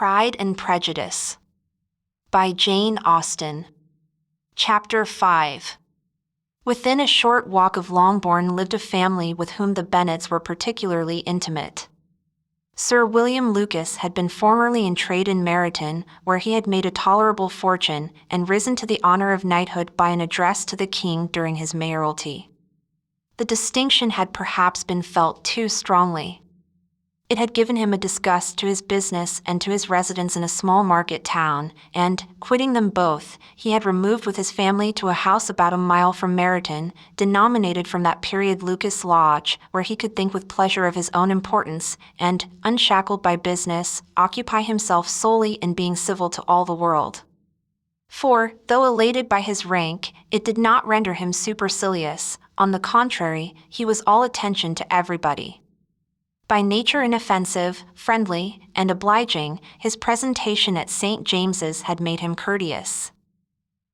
Pride and Prejudice by Jane Austen. Chapter 5. Within a short walk of Longbourn lived a family with whom the Bennets were particularly intimate. Sir William Lucas had been formerly in trade in Meryton, where he had made a tolerable fortune and risen to the honor of knighthood by an address to the king during his mayoralty. The distinction had perhaps been felt too strongly. It had given him a disgust to his business and to his residence in a small market town, and, quitting them both, he had removed with his family to a house about a mile from Meryton, denominated from that period Lucas Lodge, where he could think with pleasure of his own importance, and, unshackled by business, occupy himself solely in being civil to all the world. For, though elated by his rank, it did not render him supercilious. On the contrary, he was all attention to everybody. By nature inoffensive, friendly, and obliging, his presentation at St. James's had made him courteous.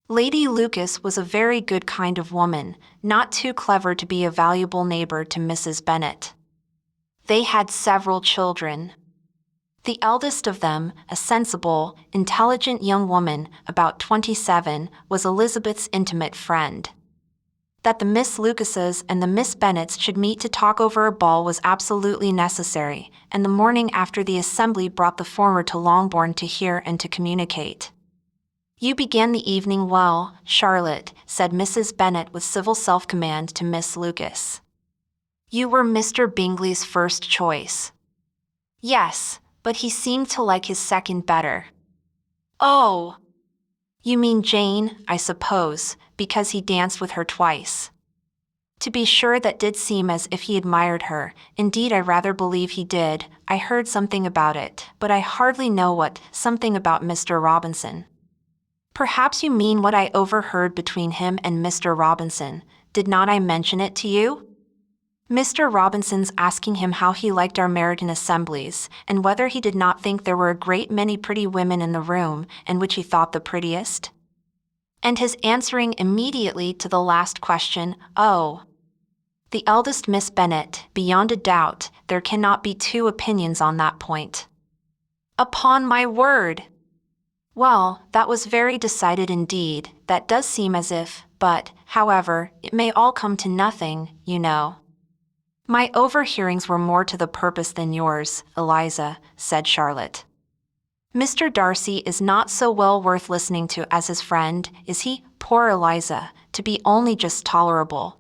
Lady Lucas was a very good kind of woman, not too clever to be a valuable neighbor to Mrs. Bennet. They had several children. The eldest of them, a sensible, intelligent young woman, about 27, was Elizabeth's intimate friend. That the Miss Lucases and the Miss Bennets should meet to talk over a ball was absolutely necessary, and the morning after the assembly brought the former to Longbourn to hear and to communicate. "You began the evening well, Charlotte," said Mrs. Bennet with civil self-command to Miss Lucas. "You were Mr. Bingley's first choice." "Yes, but he seemed to like his second better." "Oh! You mean Jane, I suppose, because he danced with her twice." "To be sure, that did seem as if he admired her. Indeed, I rather believe he did. I heard something about it, but I hardly know what, something about Mr. Robinson." "Perhaps you mean what I overheard between him and Mr. Robinson. Did not I mention it to you? Mr. Robinson's asking him how he liked our Meryton assemblies, and whether he did not think there were a great many pretty women in the room, and which he thought the prettiest? And his answering immediately to the last question, 'Oh, the eldest Miss Bennet, beyond a doubt, there cannot be two opinions on that point.'" "Upon my word!" "Well, that was very decided indeed. That does seem as if, but, however, it may all come to nothing, you know." "My overhearings were more to the purpose than yours, Eliza," said Charlotte. "Mr. Darcy is not so well worth listening to as his friend, is he, poor Eliza, to be only just tolerable?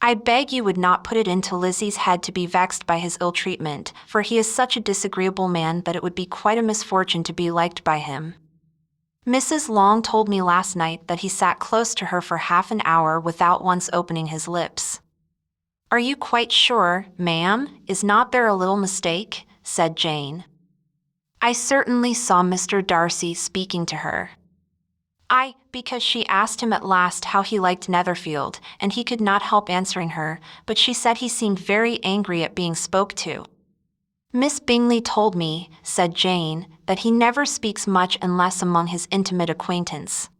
I beg you would not put it into Lizzie's head to be vexed by his ill-treatment, for he is such a disagreeable man that it would be quite a misfortune to be liked by him. Mrs. Long told me last night that he sat close to her for half an hour without once opening his lips." "Are you quite sure, ma'am? Is not there a little mistake?" said Jane. "I certainly saw Mr. Darcy speaking to her." Because she asked him at last how he liked Netherfield, and he could not help answering her, but she said he seemed very angry at being spoke to." "Miss Bingley told me," said Jane, "that he never speaks much unless among his intimate acquaintance.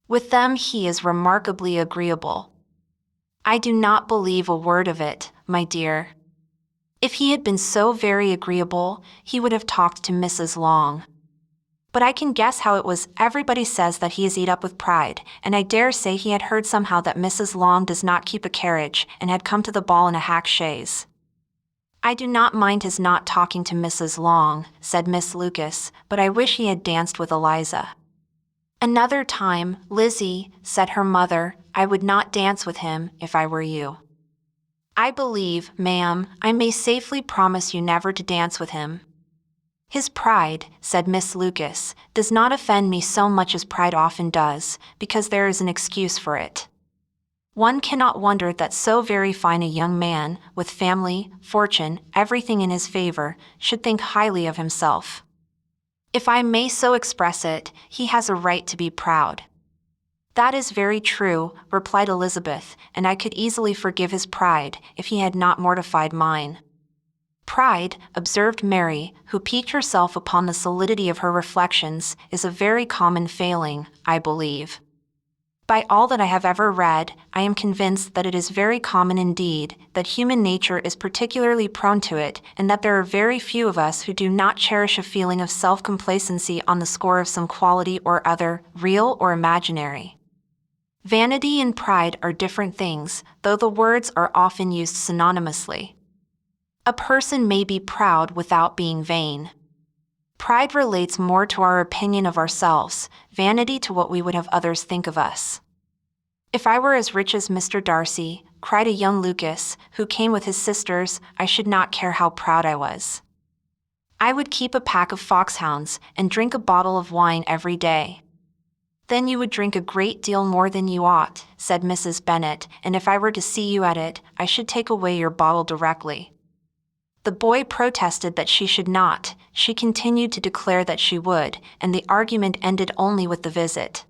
With them he is remarkably agreeable." "I do not believe a word of it, my dear. If he had been so very agreeable, he would have talked to Mrs. Long. But I can guess how it was. Everybody says that he is eat up with pride, and I dare say he had heard somehow that Mrs. Long does not keep a carriage, and had come to the ball in a hack chaise." "I do not mind his not talking to Mrs. Long," said Miss Lucas, "but I wish he had danced with Eliza." "Another time, Lizzie," said her mother, "I would not dance with him, if I were you." "I believe, ma'am, I may safely promise you never to dance with him." "His pride," said Miss Lucas, "does not offend me so much as pride often does, because there is an excuse for it. One cannot wonder that so very fine a young man, with family, fortune, everything in his favor, should think highly of himself. If I may so express it, he has a right to be proud." "That is very true," replied Elizabeth, "and I could easily forgive his pride, if he had not mortified mine." "Pride," observed Mary, who piqued herself upon the solidity of her reflections, "is a very common failing, I believe." By all that I have ever read, I am convinced that it is very common indeed, that human nature is particularly prone to it, and that there are very few of us who do not cherish a feeling of self-complacency on the score of some quality or other, real or imaginary. Vanity and pride are different things, though the words are often used synonymously. A person may be proud without being vain. Pride relates more to our opinion of ourselves, vanity to what we would have others think of us. If I were as rich as Mr. Darcy, cried a young Lucas, who came with his sisters, I should not care how proud I was. I would keep a pack of foxhounds and drink a bottle of wine every day. Then you would drink a great deal more than you ought, said Mrs. Bennet, and if I were to see you at it, I should take away your bottle directly. The boy protested that she should not. She continued to declare that she would, and the argument ended only with the visit.